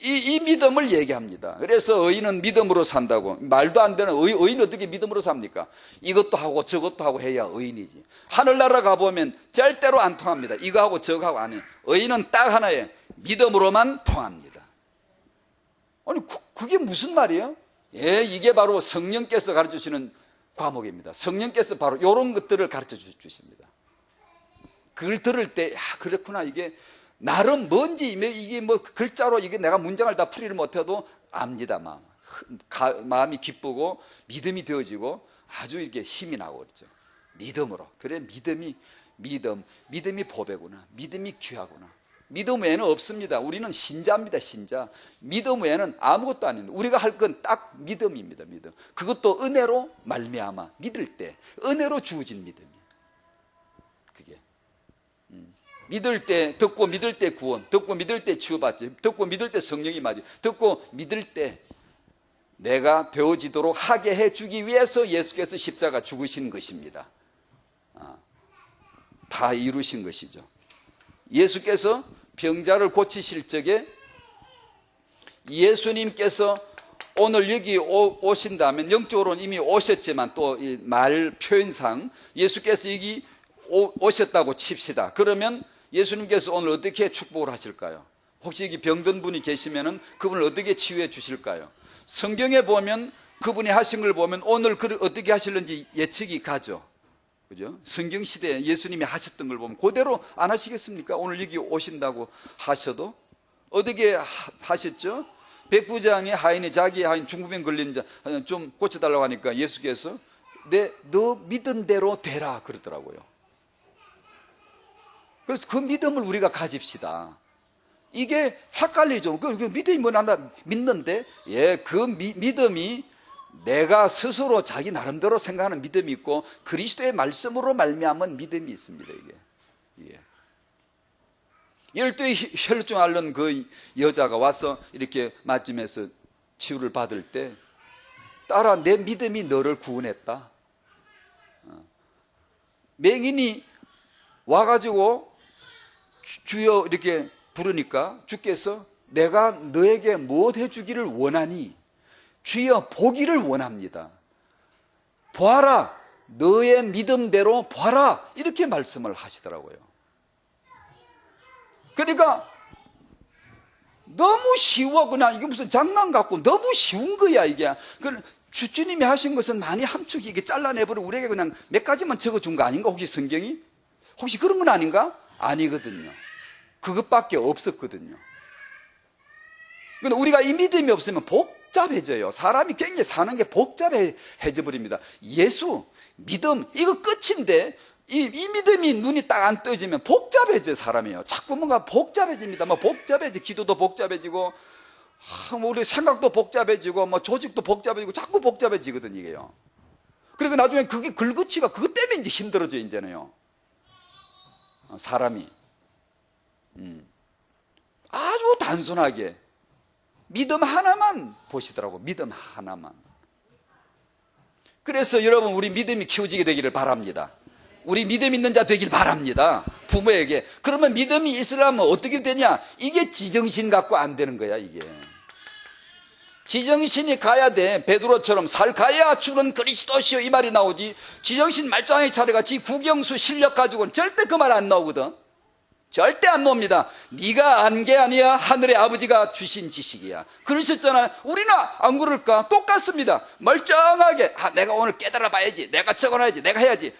이 믿음을 얘기합니다. 그래서 의인은 믿음으로 산다고. 말도 안 되는 의인은 어떻게 믿음으로 삽니까? 이것도 하고 저것도 하고 해야 의인이지. 하늘나라 가보면 절대로 안 통합니다. 이거 하고 저거 하고 안 해요. 의인은 딱 하나에 믿음으로만 통합니다. 아니 그게 무슨 말이에요? 이게 바로 성령께서 가르쳐주시는 과목입니다. 성령께서 바로 이런 것들을 가르쳐 주십니다. 그걸 들을 때 그렇구나. 이게 나름 뭔지 이게 뭐 글자로 이게 내가 문장을 다 풀이를 못해도 압니다. 마음이 기쁘고 믿음이 되어지고 아주 이렇게 힘이 나고 그렇죠. 믿음으로. 그래 믿음이 보배구나. 믿음이 귀하구나. 믿음 외에는 없습니다. 우리는 신자입니다. 신자. 믿음 외에는 아무것도 아닙니다. 우리가 할 건 딱 믿음입니다. 믿음. 그것도 은혜로 말미암아 믿을 때 은혜로 주어진 믿음이에요. 그게 믿을 때 듣고 믿을 때 구원, 듣고 믿을 때 치유받지, 듣고 믿을 때 성령이 맞지, 듣고 믿을 때 내가 되어지도록 하게 해주기 위해서 예수께서 십자가 죽으신 것입니다. 다 이루신 것이죠. 예수께서 병자를 고치실 적에 예수님께서 오늘 여기 오신다면 영적으로는 이미 오셨지만 또 이 말 표현상 예수께서 여기 오셨다고 칩시다. 그러면 예수님께서 오늘 어떻게 축복을 하실까요? 혹시 여기 병든 분이 계시면 그분을 어떻게 치유해 주실까요? 성경에 보면 그분이 하신 걸 보면 오늘 그를 어떻게 하실는지 예측이 가죠. 그죠? 성경 시대에 예수님이 하셨던 걸 보면 그대로 안 하시겠습니까? 오늘 여기 오신다고 하셔도 어떻게 하셨죠? 백부장의 하인이 자기 하인 중풍병 걸린 자 좀 고쳐달라고 하니까 예수께서 너 믿은 대로 되라 그러더라고요. 그래서 그 믿음을 우리가 가집시다. 이게 헷갈리죠. 그 믿음이 뭐 난다 믿는데, 그 믿음이 내가 스스로 자기 나름대로 생각하는 믿음이 있고 그리스도의 말씀으로 말미암은 믿음이 있습니다. 이게 열두의 혈루증 앓는 그 여자가 와서 이렇게 맞춤에서 치유를 받을 때 따라 내 믿음이 너를 구원했다. 맹인이 와가지고 주여 이렇게 부르니까 주께서 내가 너에게 무엇 해주기를 원하니? 주여 보기를 원합니다. 보아라, 너의 믿음대로 보아라, 이렇게 말씀을 하시더라고요. 그러니까 너무 쉬워. 그냥 이게 무슨 장난 같고 너무 쉬운 거야 이게. 주님이 하신 것은 많이 함축이 이게 잘라내버려 우리에게 그냥 몇 가지만 적어준 거 아닌가? 혹시 성경이? 혹시 그런 건 아닌가? 아니거든요. 그것밖에 없었거든요. 근데 우리가 이 믿음이 없으면 복잡해져요. 사람이 굉장히 사는 게 복잡해져 버립니다. 예수, 믿음, 이거 끝인데 이 믿음이 눈이 딱 안 떠지면 복잡해져 사람이요. 자꾸 뭔가 복잡해집니다. 뭐 복잡해지, 기도도 복잡해지고, 우리 생각도 복잡해지고, 뭐 조직도 복잡해지고, 자꾸 복잡해지거든 이게요. 그리고 나중에 그게 글구치가 그것 때문에 이제 힘들어져 이제는요. 사람이 아주 단순하게 믿음 하나만 보시더라고. 믿음 하나만. 그래서 여러분 우리 믿음이 키워지게 되기를 바랍니다. 우리 믿음 있는 자 되길 바랍니다. 부모에게. 그러면 믿음이 있으려면 어떻게 되냐? 이게 지정신 갖고 안 되는 거야 이게. 지정신이 가야 돼. 베드로처럼 살가야 주는 그리스도시요 이 말이 나오지. 지정신 말짱하게 차려같이 국영수 실력 가지고는 절대 그 말 안 나오거든. 절대 안 나옵니다. 네가 안 게 아니야. 하늘의 아버지가 주신 지식이야. 그러셨잖아요. 우리는 안 그럴까? 똑같습니다. 멀쩡하게 내가 오늘 깨달아 봐야지. 내가 적어놔야지. 내가 해야지.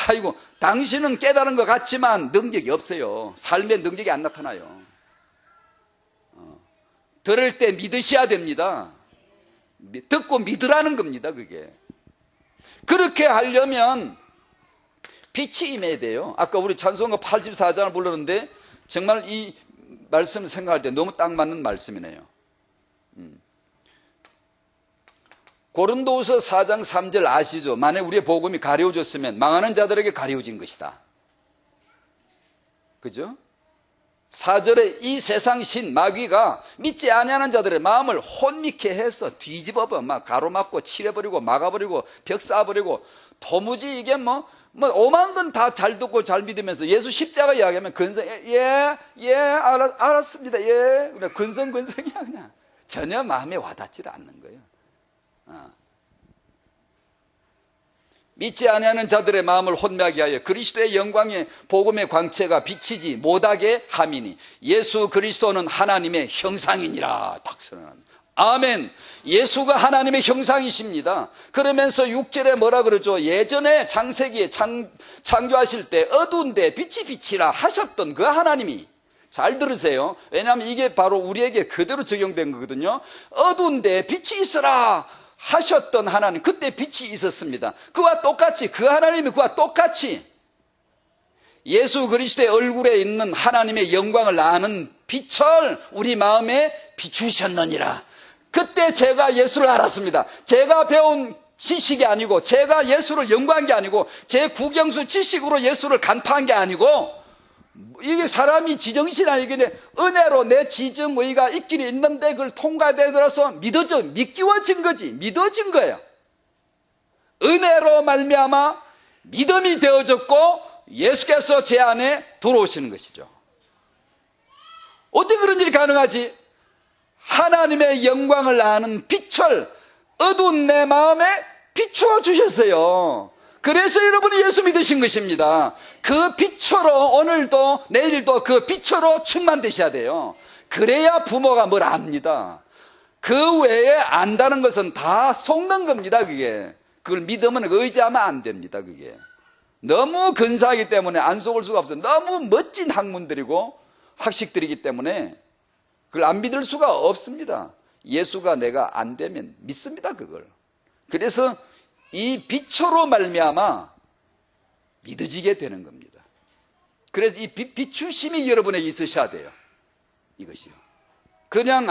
아이고, 당신은 깨달은 것 같지만 능력이 없어요. 삶의 능력이 안 나타나요. 들을 때 믿으셔야 됩니다. 듣고 믿으라는 겁니다. 그게. 그렇게 하려면 빛이 임해야 돼요. 아까 우리 찬송가 84장을 불렀는데 정말 이 말씀 생각할 때 너무 딱 맞는 말씀이네요. 고린도후서 4장 3절 아시죠? 만약 우리의 복음이 가려워졌으면 망하는 자들에게 가려워진 것이다. 그죠? 4절에 이 세상 신 마귀가 믿지 아니하는 자들의 마음을 혼미케 해서 뒤집어버 막 가로막고 칠해버리고 막아버리고 벽 쌓아버리고 도무지 이게 뭐 오만 건 다 잘 듣고 잘 믿으면서 예수 십자가 이야기하면 근성 알았습니다. 그냥 근성이야. 그냥 전혀 마음에 와닿지 않는 거예요. 믿지 아니하는 자들의 마음을 혼미하게 하여 그리스도의 영광의 복음의 광채가 비치지 못하게 함이니 예수 그리스도는 하나님의 형상이니라. 딱 선언합니다. 아멘. 예수가 하나님의 형상이십니다. 그러면서 6절에 뭐라 그러죠? 예전에 창세기에 창조하실 때 어두운데 빛이 비치라 하셨던 그 하나님이, 잘 들으세요. 왜냐하면 이게 바로 우리에게 그대로 적용된 거거든요. 어두운데 빛이 있어라 하셨던 하나님, 그때 빛이 있었습니다. 그와 똑같이, 그 하나님이 그와 똑같이 예수 그리스도의 얼굴에 있는 하나님의 영광을 아는 빛을 우리 마음에 비추셨느니라. 그때 제가 예수를 알았습니다. 제가 배운 지식이 아니고, 제가 예수를 연구한 게 아니고, 제 국영수 지식으로 예수를 간파한 게 아니고, 이게 사람이 지정신 아니겠네. 은혜로 내 지정의가 있긴 있는데 그걸 통과되더라서 믿겨진 거지. 믿어진 거예요. 은혜로 말미암아 믿음이 되어졌고 예수께서 제 안에 들어오시는 것이죠. 어떻게 그런 일이 가능하지? 하나님의 영광을 아는 빛을 어두운 내 마음에 비추어 주셨어요. 그래서 여러분이 예수 믿으신 것입니다. 그 빛으로 오늘도 내일도 그 빛으로 충만되셔야 돼요. 그래야 부모가 뭘 압니다. 그 외에 안다는 것은 다 속는 겁니다. 그걸 믿으면 의지하면 안 됩니다. 그게 너무 근사하기 때문에 안 속을 수가 없어요. 너무 멋진 학문들이고 학식들이기 때문에 그걸 안 믿을 수가 없습니다. 예수가 내가 안 되면 믿습니다. 그걸. 그래서 이 빛으로 말미암아 믿어지게 되는 겁니다. 그래서 이 비추심이 여러분에게 있으셔야 돼요. 이것이요. 그냥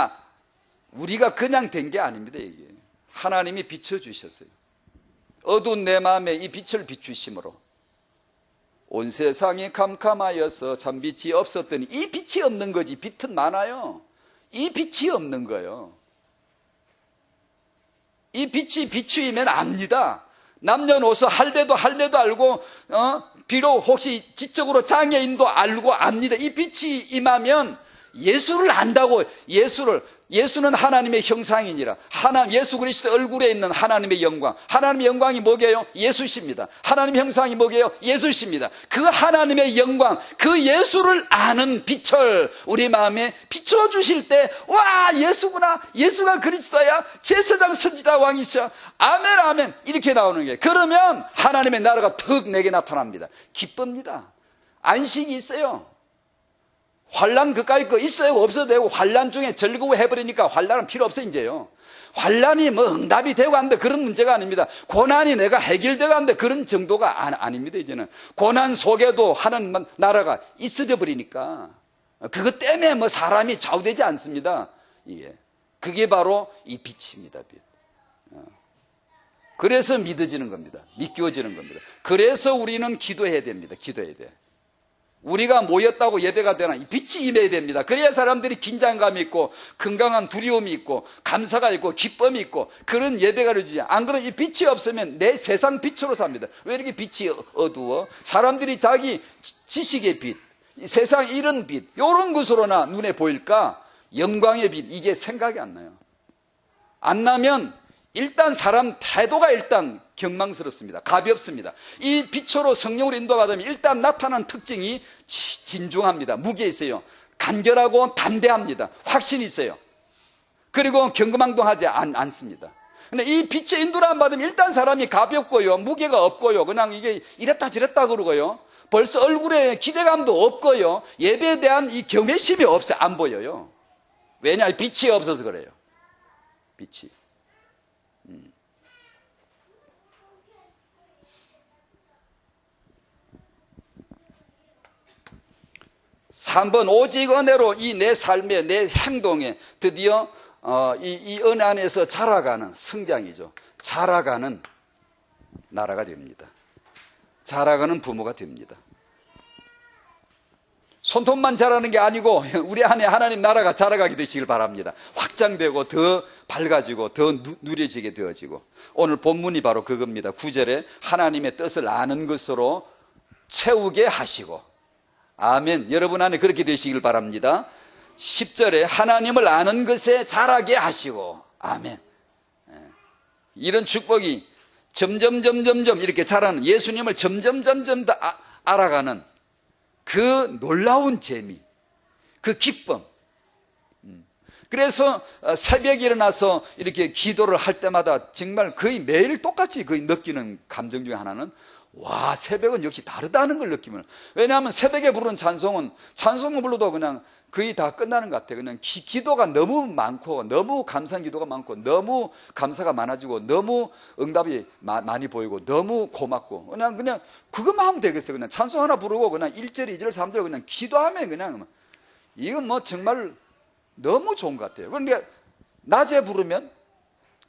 우리가 그냥 된 게 아닙니다. 이게 하나님이 비춰주셨어요. 어두운 내 마음에 이 빛을 비추심으로 온 세상이 캄캄하여서 참 빛이 없었더니 이 빛이 없는 거지. 빛은 많아요. 이 빛이 없는 거예요. 이 빛이 비추이면 압니다. 남녀노소 할배도 알고 비록 혹시 지적으로 장애인도 알고 압니다. 이 빛이 임하면 예수를 안다고. 예수는 하나님의 형상이니라. 예수 그리스도 얼굴에 있는 하나님의 영광. 하나님의 영광이 뭐게요? 예수십니다. 하나님의 형상이 뭐게요? 예수십니다. 그 하나님의 영광, 그 예수를 아는 빛을 우리 마음에 비춰주실 때, 와, 예수구나. 예수가 그리스도야. 제사장 선지자 왕이셔. 아멘, 아멘. 이렇게 나오는 거예요. 그러면 하나님의 나라가 턱 내게 나타납니다. 기쁩니다. 안식이 있어요. 환난 그까이 거 있어도 되고 없어도 되고 환난 중에 즐거워해버리니까 환난은 필요 없어 이제요. 환난이 뭐 응답이 되고 한데 그런 문제가 아닙니다. 고난이 내가 해결되고 한데 그런 정도가 아닙니다. 이제는 고난 속에도 하나님 나라가 있어져 버리니까 그것 때문에 뭐 사람이 좌우되지 않습니다. 예. 그게 바로 이 빛입니다. 빛. 그래서 믿어지는 겁니다. 믿겨지는 겁니다. 그래서 우리는 기도해야 됩니다. 기도해야 돼. 우리가 모였다고 예배가 되나 빛이 임해야 됩니다. 그래야 사람들이 긴장감이 있고 건강한 두려움이 있고 감사가 있고 기쁨이 있고 그런 예배가 되지. 안 그러면 이 빛이 없으면 내 세상 빛으로 삽니다. 왜 이렇게 빛이 어두워? 사람들이 자기 지식의 빛, 세상 이런 빛 이런 것으로나 눈에 보일까? 영광의 빛, 이게 생각이 안 나요. 안 나면 일단 사람 태도가 일단 경망스럽습니다. 가볍습니다. 이 빛으로 성령으로 인도받으면 일단 나타나는 특징이 진중합니다. 무게 있어요. 간결하고 담대합니다. 확신이 있어요. 그리고 경거망동하지 않습니다. 근데 이 빛의 인도를 안 받으면 일단 사람이 가볍고요. 무게가 없고요. 그냥 이게 이랬다 저랬다 그러고요. 벌써 얼굴에 기대감도 없고요. 예배에 대한 이 경외심이 없어요. 안 보여요. 왜냐? 빛이 없어서 그래요. 빛이. 3번 오직 은혜로 이 내 삶에 내 행동에 드디어 이 은혜 안에서 자라가는 성장이죠. 자라가는 나라가 됩니다. 자라가는 부모가 됩니다. 손톱만 자라는 게 아니고 우리 안에 하나님 나라가 자라가게 되시길 바랍니다. 확장되고 더 밝아지고 더 누려지게 되어지고 오늘 본문이 바로 그겁니다. 9절에 하나님의 뜻을 아는 것으로 채우게 하시고 아멘. 여러분 안에 그렇게 되시길 바랍니다. 10절에 하나님을 아는 것에 자라게 하시고 아멘. 이런 축복이 점점 이렇게 자라는 예수님을 점점 더 알아가는 그 놀라운 재미, 그 기쁨. 그래서 새벽에 일어나서 이렇게 기도를 할 때마다 정말 거의 매일 똑같이 거의 느끼는 감정 중에 하나는 와, 새벽은 역시 다르다는 걸 느끼면. 왜냐하면 새벽에 부르는 찬송은 불러도 그냥 거의 다 끝나는 것 같아요. 그냥 기도가 너무 많고 너무 감사한 기도가 많고 너무 감사가 많아지고 너무 응답이 많이 보이고 너무 고맙고 그냥 그것만 하면 되겠어요. 그냥 찬송 하나 부르고 그냥 1절, 2절, 3절 그냥 기도하면 그냥 이건 뭐 정말 너무 좋은 것 같아요. 그런데 낮에 부르면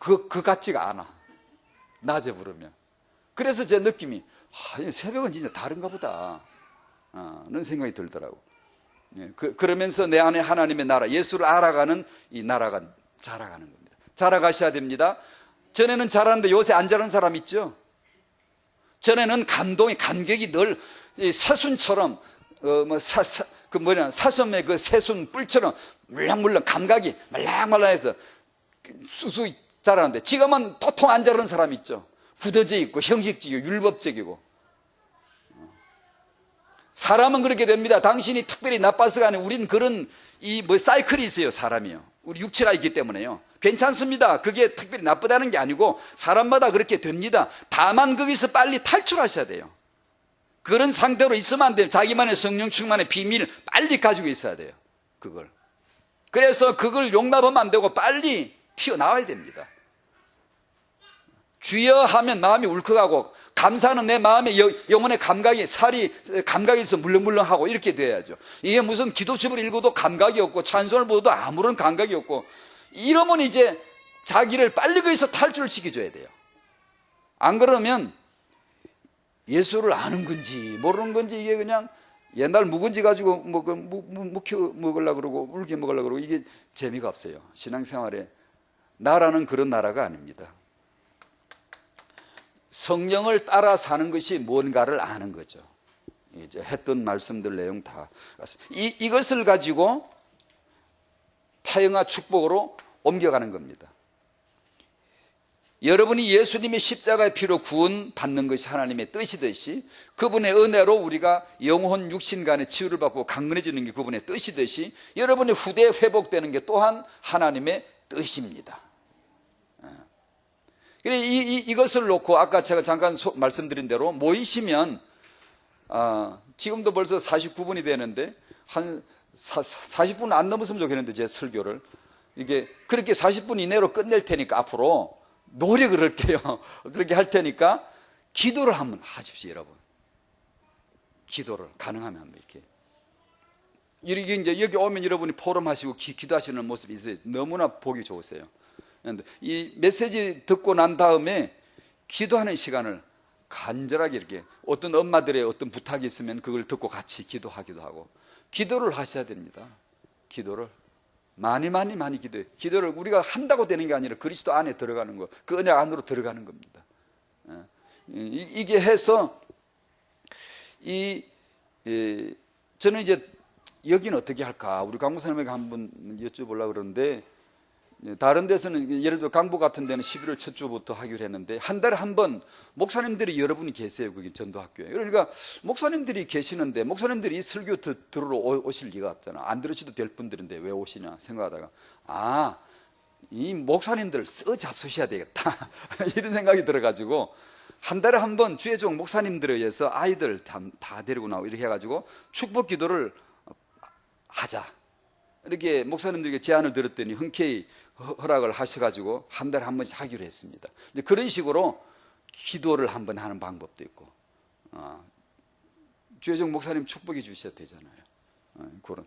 그 같지가 않아. 낮에 부르면. 그래서 제 느낌이 새벽은 진짜 다른가 보다 는 생각이 들더라고. 그러면서 내 안에 하나님의 나라, 예수를 알아가는 이 나라가 자라가는 겁니다. 자라가셔야 됩니다. 전에는 자라는데 요새 안 자라는 사람 있죠? 전에는 감격이 늘 새순처럼 사슴의 그 새순 뿔처럼 물렁물렁 감각이 말랑말랑해서 쑥쑥 자라는데 지금은 도통 안 자라는 사람 있죠? 굳어져 있고 형식적이고 율법적이고. 사람은 그렇게 됩니다. 당신이 특별히 나빠서가 아니라 우리는 그런 사이클이 있어요. 사람이요. 우리 육체가 있기 때문에요. 괜찮습니다. 그게 특별히 나쁘다는 게 아니고 사람마다 그렇게 됩니다. 다만 거기서 빨리 탈출하셔야 돼요. 그런 상태로 있으면 안 돼요. 자기만의 성령 충만의 비밀을 빨리 가지고 있어야 돼요. 그걸. 그래서 그걸 용납하면 안 되고 빨리 튀어나와야 됩니다. 주여 하면 마음이 울컥하고, 감사는 내 마음의 영혼의 감각이, 살이 감각에서 물렁물렁하고 이렇게 돼야죠. 이게 무슨 기도집을 읽어도 감각이 없고 찬송을 보도 아무런 감각이 없고, 이러면 이제 자기를 빨리 거기서 탈출을 시켜줘야 돼요. 안 그러면 예수를 아는 건지 모르는 건지, 이게 그냥 옛날 묵은지 가지고 묵혀 먹으려고 그러고 울게 먹으려고 그러고, 이게 재미가 없어요. 신앙생활에 나라는 그런 나라가 아닙니다. 성령을 따라 사는 것이 뭔가를 아는 거죠. 이제 했던 말씀들 내용 다 같습니다. 이것을 가지고 타영화 축복으로 옮겨가는 겁니다. 여러분이 예수님의 십자가의 피로 구원 받는 것이 하나님의 뜻이듯이, 그분의 은혜로 우리가 영혼 육신 간의 치유를 받고 강건해지는 게 그분의 뜻이듯이, 여러분의 후대에 회복되는 게 또한 하나님의 뜻입니다. 이것을 놓고 아까 제가 잠깐 말씀드린 대로 모이시면, 지금도 벌써 49분이 되는데 한 40분 안 넘었으면 좋겠는데, 제 설교를 이게 그렇게 40분 이내로 끝낼 테니까 앞으로 노력을 할게요. 그렇게 할 테니까 기도를 한번 하십시오, 여러분. 기도를 가능하면 한번 이렇게 이제 여기 오면 여러분이 포럼하시고 기도하시는 모습이 있어요. 너무나 보기 좋으세요. 그런데 이 메시지 듣고 난 다음에 기도하는 시간을 간절하게, 이렇게 어떤 엄마들의 어떤 부탁이 있으면 그걸 듣고 같이 기도하기도 하고, 기도를 하셔야 됩니다. 기도를 많이 기도해요. 기도를 우리가 한다고 되는 게 아니라 그리스도 안에 들어가는 거, 그 은혜 안으로 들어가는 겁니다. 이게 해서 저는 이제 여기는 어떻게 할까, 우리 강목사님에게 한번 여쭤보려고 그러는데, 다른 데서는 예를 들어 강북 같은 데는 11월 첫 주부터 하기로 했는데, 한 달에 한 번 목사님들이 여러분이 계세요. 거기 전도학교에. 그러니까 목사님들이 계시는데 목사님들이 이 설교 들으러 오실 리가 없잖아. 안 들으셔도 될 분들인데 왜 오시냐 생각하다가, 이 목사님들 잡수셔야 되겠다 이런 생각이 들어가지고, 한 달에 한 번 주의종 목사님들에 의해서 아이들 다 데리고 나오고 이렇게 해가지고 축복 기도를 하자, 이렇게 목사님들에게 제안을 드렸더니 흔쾌히 허락을 하셔가지고 한 달에 한 번씩 하기로 했습니다. 그런 식으로 기도를 한번 하는 방법도 있고, 주혜정 목사님 축복해 주셔야 되잖아요. 그런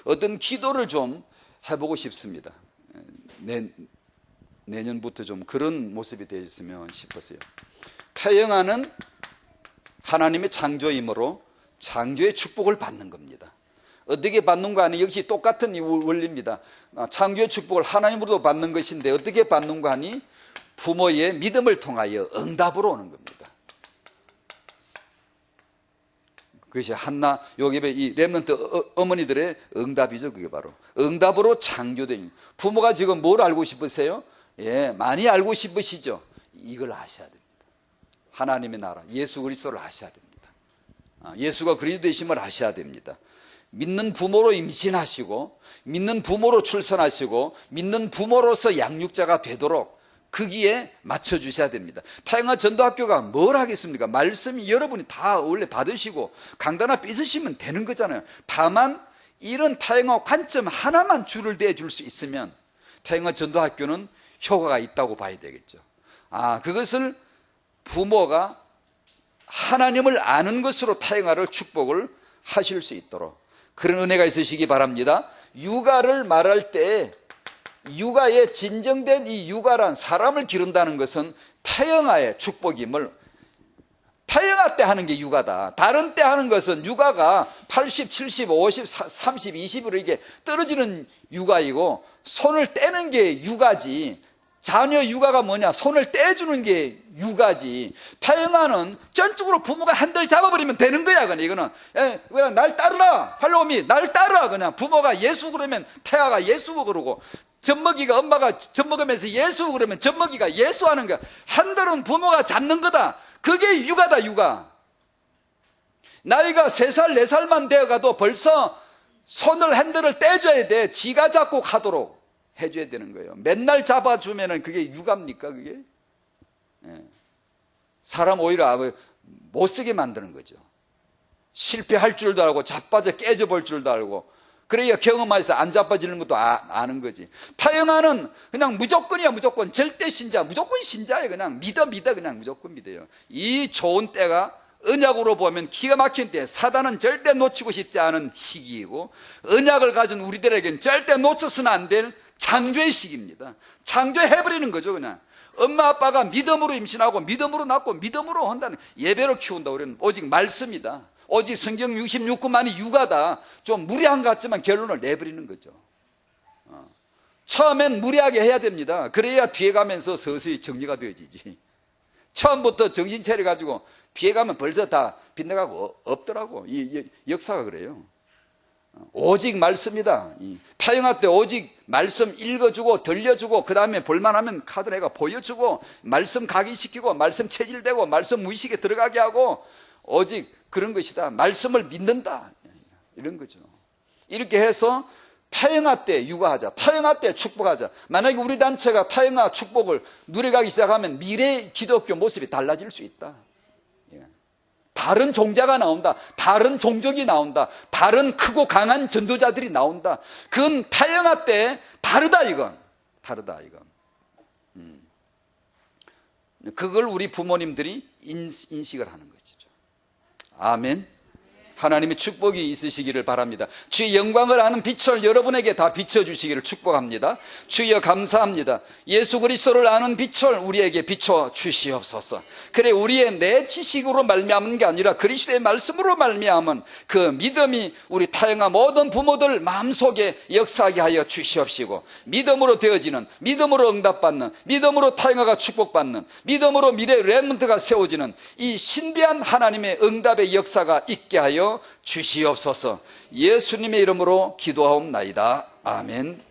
어떤 기도를 좀 해보고 싶습니다. 내년부터 좀 그런 모습이 되었으면 싶었어요. 태영아는 하나님의 창조이므로 창조의 축복을 받는 겁니다. 어떻게 받는가 하니 역시 똑같은 이 원리입니다. 창조의 축복을 하나님으로도 받는 것인데 어떻게 받는가 하니 부모의 믿음을 통하여 응답으로 오는 겁니다. 그것이 한나 요셉의 이 렘넌트 어머니들의 응답이죠. 그게 바로 응답으로 창조된, 부모가 지금 뭘 알고 싶으세요? 많이 알고 싶으시죠? 이걸 아셔야 됩니다. 하나님의 나라, 예수 그리스도를 아셔야 됩니다. 예수가 그리스도이심을 아셔야 됩니다. 믿는 부모로 임신하시고, 믿는 부모로 출산하시고, 믿는 부모로서 양육자가 되도록 거기에 맞춰주셔야 됩니다. 타영아 전도학교가 뭘 하겠습니까? 말씀이 여러분이 다 원래 받으시고 강단 앞에 있으시면 되는 거잖아요. 다만 이런 타영아 관점 하나만 줄을 대줄 수 있으면 타영아 전도학교는 효과가 있다고 봐야 되겠죠. 그것을 부모가 하나님을 아는 것으로 타영아를 축복을 하실 수 있도록 그런 은혜가 있으시기 바랍니다. 육아를 말할 때, 육아의 진정된 이 육아란, 사람을 기른다는 것은 태영아의 축복임을, 태영아 때 하는 게 육아다. 다른 때 하는 것은 육아가 80, 70, 50, 30, 20으로 이게 떨어지는 육아이고, 손을 떼는 게 육아지. 자녀 육아가 뭐냐? 손을 떼주는 게 육아지. 태영아는 전적으로 부모가 핸들 잡아버리면 되는 거야. 그냥 이거는 그냥 날 따르라, 팔로우미, 날 따르라. 그냥 부모가 예수 그러면 태아가 예수 그러고, 젖먹이가 엄마가 젖먹으면서 예수 그러면 젖먹이가 예수하는 거야. 핸들은 부모가 잡는 거다. 그게 육아다. 육아. 나이가 3살 4살만 되어가도 벌써 손을 핸들을 떼줘야 돼. 지가 잡고 가도록 해줘야 되는 거예요. 맨날 잡아주면은 그게 육아입니까 그게? 예. 사람 오히려 못 쓰게 만드는 거죠. 실패할 줄도 알고 자빠져 깨져볼 줄도 알고, 그래야 경험해서 안 자빠지는 것도 아는 거지. 타영아는 그냥 무조건이야. 무조건 절대 신자, 무조건 신자예요. 그냥 믿어 그냥 무조건 믿어요. 이 좋은 때가 언약으로 보면 기가 막힌 때, 사단은 절대 놓치고 싶지 않은 시기이고, 언약을 가진 우리들에게는 절대 놓쳐서는 안 될 창조의 시기입니다. 창조해버리는 거죠. 그냥 엄마 아빠가 믿음으로 임신하고 믿음으로 낳고 믿음으로 한다는, 예배로 키운다. 우리는 오직 말씀이다, 오직 성경 66권만이 육아다. 좀 무리한 것 같지만 결론을 내버리는 거죠. 처음엔 무리하게 해야 됩니다. 그래야 뒤에 가면서 서서히 정리가 되어지지. 처음부터 정신 차려가지고 뒤에 가면 벌써 다 빗나가고 없더라고. 이 역사가 그래요. 오직 말씀이다. 타영아 때 오직 말씀 읽어주고 들려주고, 그 다음에 볼만하면 카드 내가 보여주고, 말씀 각인시키고, 말씀 체질되고, 말씀 무의식에 들어가게 하고, 오직 그런 것이다. 말씀을 믿는다. 이런 거죠. 이렇게 해서 타영아 때 육아하자, 타영아 때 축복하자. 만약에 우리 단체가 타영아 축복을 누려가기 시작하면 미래 기독교 모습이 달라질 수 있다. 다른 종자가 나온다, 다른 종족이 나온다, 다른 크고 강한 전도자들이 나온다. 그건 타영아 때 다르다 이건. 다르다 이건. 그걸 우리 부모님들이 인식을 하는 것이죠. 아멘. 하나님의 축복이 있으시기를 바랍니다. 주의 영광을 아는 빛을 여러분에게 다 비춰주시기를 축복합니다. 주여 감사합니다. 예수 그리스도를 아는 빛을 우리에게 비춰주시옵소서. 그래, 우리의 내 지식으로 말미암은 게 아니라 그리스도의 말씀으로 말미암은 그 믿음이 우리 타영아 모든 부모들 마음속에 역사하게 하여 주시옵시고, 믿음으로 되어지는, 믿음으로 응답받는, 믿음으로 타영아가 축복받는, 믿음으로 미래 렘넌트가 세워지는 이 신비한 하나님의 응답의 역사가 있게 하여 주시옵소서. 예수님의 이름으로 기도하옵나이다. 아멘.